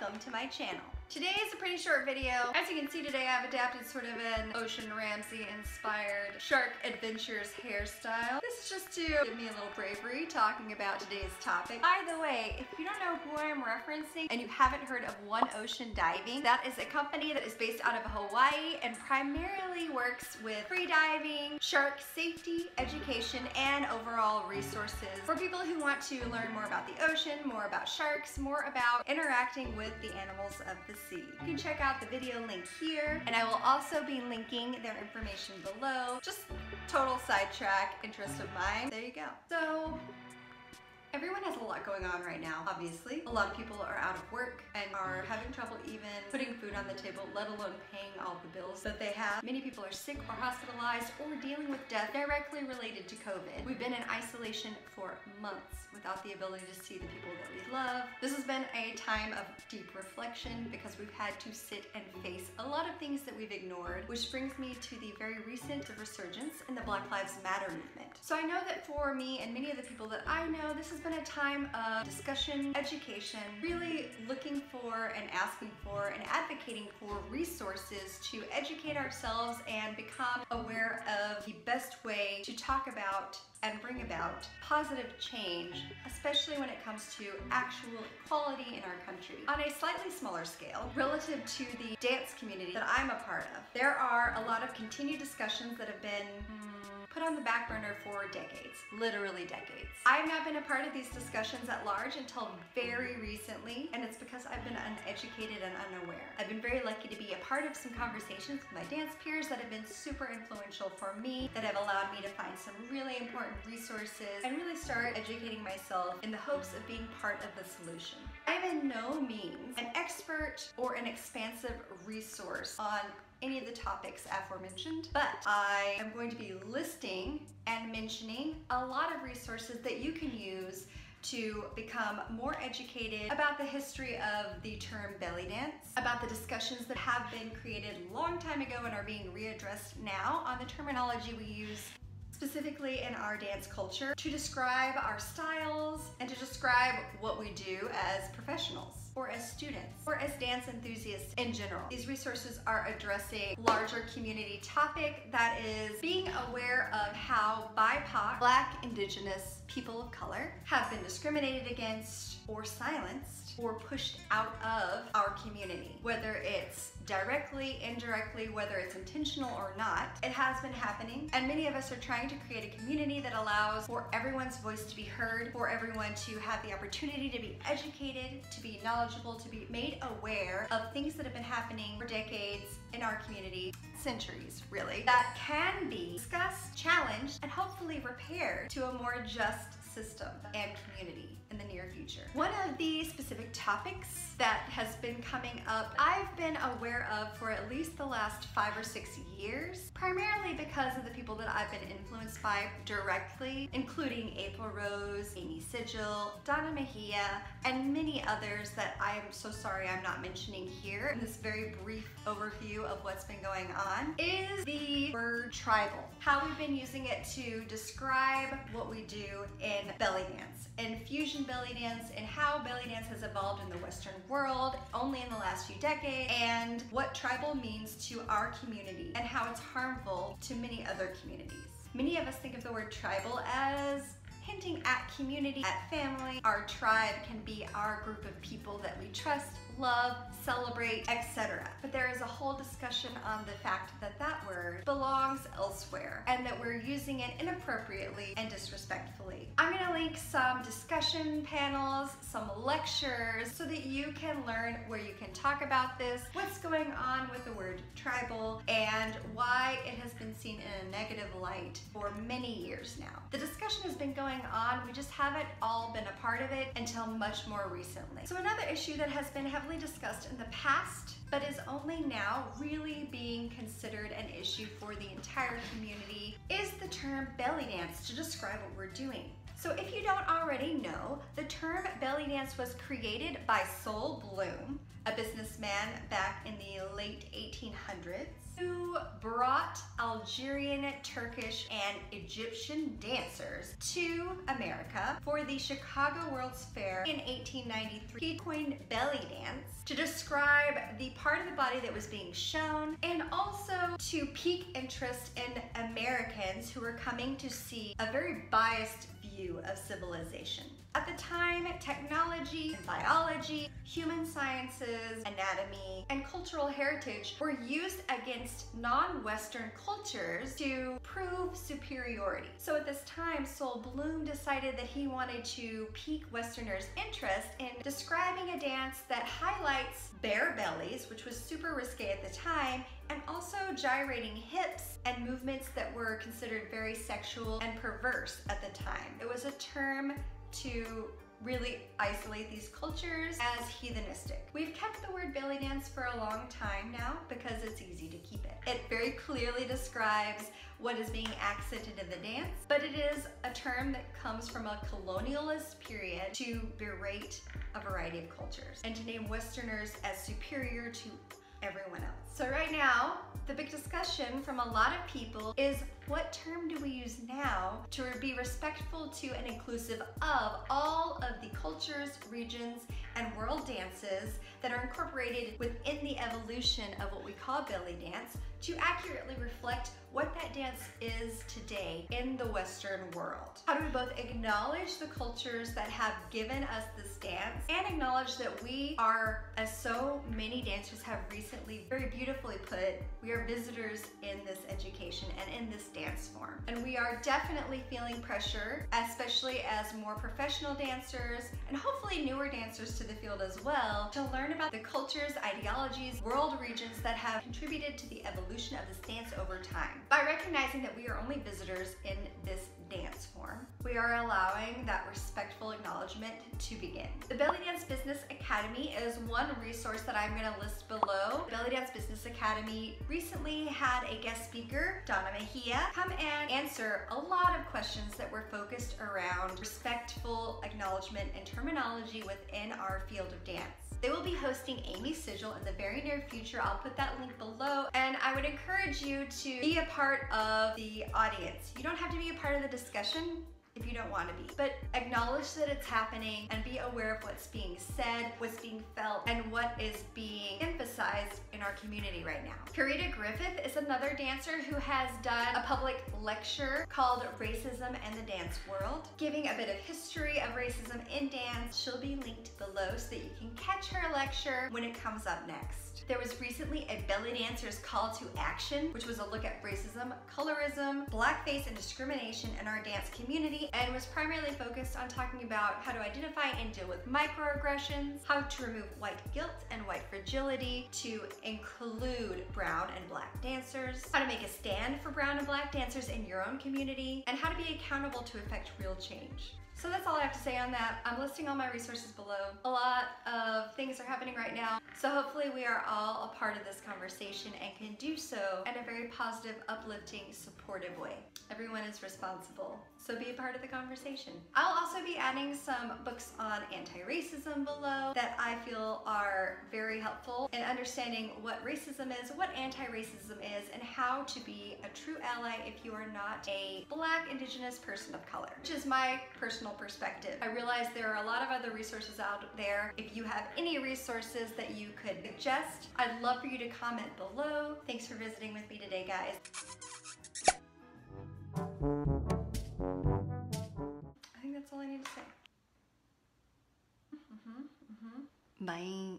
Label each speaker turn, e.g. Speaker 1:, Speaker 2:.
Speaker 1: welcome to my channel. Today is a pretty short video. As you can see today, I've adapted sort of an Ocean Ramsey inspired shark adventures hairstyle. This is just to give me a little bravery talking about today's topic. By the way, if you don't know who I'm referencing and you haven't heard of One Ocean Diving, that is a company that is based out of Hawaii and primarily works with free diving, shark safety, education, and overall resources for people who want to learn more about the ocean, more about sharks, more about interacting with the animals of the sea. You can check out the video link here, and I will also be linking their information below. Just total sidetrack interest of mine. There you go. So everyone has a lot going on right now, obviously. A lot of people are out of work and are having trouble even putting food on the table, let alone paying all the bills that they have. Many people are sick or hospitalized or dealing with death directly related to COVID. We've been in isolation for months without the ability to see the people that we love. This has been a time of deep reflection because we've had to sit and face a lot of things that we've ignored, which brings me to the very recent resurgence in the Black Lives Matter movement. So I know that for me and many of the people that I know, this has been a time of discussion, education, really looking for and asking for and advocating for resources to educate ourselves and become aware of the best way to talk about and bring about positive change, especially when it comes to actual equality in our country. On a slightly smaller scale, relative to the dance community that I'm a part of, there are a lot of continued discussions that have been put on the back burner for decades, literally decades. I've not been a part of these discussions at large until very recently, and it's because I've been uneducated and unaware. I've been very lucky to be a part of some conversations with my dance peers that have been super influential for me, that have allowed me to find some really important resources and really start educating myself in the hopes of being part of the solution. I am in no means an expert or an expansive resource on any of the topics aforementioned, but I am going to be listing and mentioning a lot of resources that you can use to become more educated about the history of the term belly dance, about the discussions that have been created a long time ago and are being readdressed now on the terminology we use specifically in our dance culture to describe our styles and to describe what we do as professionals or as students or as dance enthusiasts in general. These resources are addressing larger community topic that is being aware of how BIPOC, Black, Indigenous, people of color have been discriminated against or silenced or pushed out of our community. Whether it's directly, indirectly, whether it's intentional or not, it has been happening, and many of us are trying to create a community that allows for everyone's voice to be heard, for everyone to have the opportunity to be educated, to be knowledgeable, to be made aware of things that have been happening for decades in our community, centuries really, that can be discussed, challenged, and hopefully repaired to a more just system and community in the near future. One of the specific topics that has been coming up, I've been aware of for at least the last 5 or 6 years, primarily because of the people that I've been influenced by directly, including April Rose, Amy Sigil, Donna Mejia, and many others that I am so sorry I'm not mentioning here in this very brief overview of what's been going on, is the word tribal. How we've been using it to describe what we do in belly dance, in fusion belly dance, and how belly dance has evolved in the Western world only in the last few decades, and what tribal means to our community and how it's harmful to many other communities. Many of us think of the word tribal as hinting at community, at family. Our tribe can be our group of people that we trust, love, celebrate, etc. But there is a whole discussion on the fact that that word belongs elsewhere and that we're using it inappropriately and disrespectfully. I'm going to link some discussion panels, some lectures, so that you can learn where you can talk about this, what's going on with the word tribal, and why it has been seen in a negative light for many years now. The discussion has been going on, we just haven't all been a part of it until much more recently. So another issue that has been heavily discussed in the past, but is only now really being considered an issue for the entire community, is the term belly dance to describe what we're doing. So if you don't already know, the term belly dance was created by Sol Bloom, a businessman back in the late 1800s, who brought Algerian, Turkish, and Egyptian dancers to America for the Chicago World's Fair in 1893. He coined belly dance to describe the part of the body that was being shown, and also to pique interest in Americans who were coming to see a very biased view of civilization. At the time, technology, biology, human sciences, anatomy, and cultural heritage were used against non-Western cultures to prove superiority. So at this time, Sol Bloom decided that he wanted to pique Westerners' interest in describing a dance that highlights bare bellies, which was super risque at the time, and also gyrating hips and movements that were considered very sexual and perverse at the time. It was a term to really isolate these cultures as heathenistic. We've kept the word belly dance for a long time now because it's easy to keep it. It very clearly describes what is being accented in the dance, but it is a term that comes from a colonialist period to berate a variety of cultures and to name Westerners as superior to everyone else. So right now, the big discussion from a lot of people is, what term do we use now to be respectful to and inclusive of all of the cultures, regions, and world dances that are incorporated within the evolution of what we call belly dance to accurately reflect what that dance is today in the Western world? How do we both acknowledge the cultures that have given us this dance and acknowledge that we are, as so many dancers have recently very beautifully put, we are visitors in this education and in this dance form. And we are definitely feeling pressure, especially as more professional dancers and hopefully newer dancers to the field as well, to learn about the cultures, ideologies, world regions that have contributed to the evolution of this dance over time. By recognizing that we are only visitors in this dance form, we are allowing that respectful acknowledgement to begin. The Bellydance Business Academy is one resource that I'm going to list below. Bellydance Business Academy recently had a guest speaker, Donna Mejia, come and answer a lot of questions that were focused around respectful acknowledgement and terminology within our field of dance. They will be hosting Amy Sigil in the very near future. I'll put that link below, and I would encourage you to be a part of the audience. You don't have to be a part of the discussion if you don't want to be, but acknowledge that it's happening and be aware of what's being said, what's being felt, and what is being emphasized in our community right now. Karita Griffith is another dancer who has done a public lecture called Racism and the Dance World, giving a bit of history of racism in dance. She'll be linked below so that you can catch her lecture when it comes up next. There was recently a Belly Dancers Call to Action, which was a look at racism, colorism, blackface, and discrimination in our dance community, and was primarily focused on talking about how to identify and deal with microaggressions, how to remove white guilt and white fragility to include brown and black dancers, how to make a stand for brown and black dancers in your own community, and how to be accountable to affect real change. So that's all I have to say on that. I'm listing all my resources below. A lot of things are happening right now, so hopefully we are all a part of this conversation and can do so in a very positive, uplifting, supportive way. Everyone is responsible, so be a part of the conversation. I'll also be adding some books on anti-racism below that I feel are very helpful in understanding what racism is, what anti-racism is, and how to be a true ally if you are not a Black, Indigenous person of color, which is my personal perspective. I realize there are a lot of other resources out there. If you have any resources that you could suggest, I'd love for you to comment below. Thanks for visiting with me today, guys. I think that's all I need to say. Bye.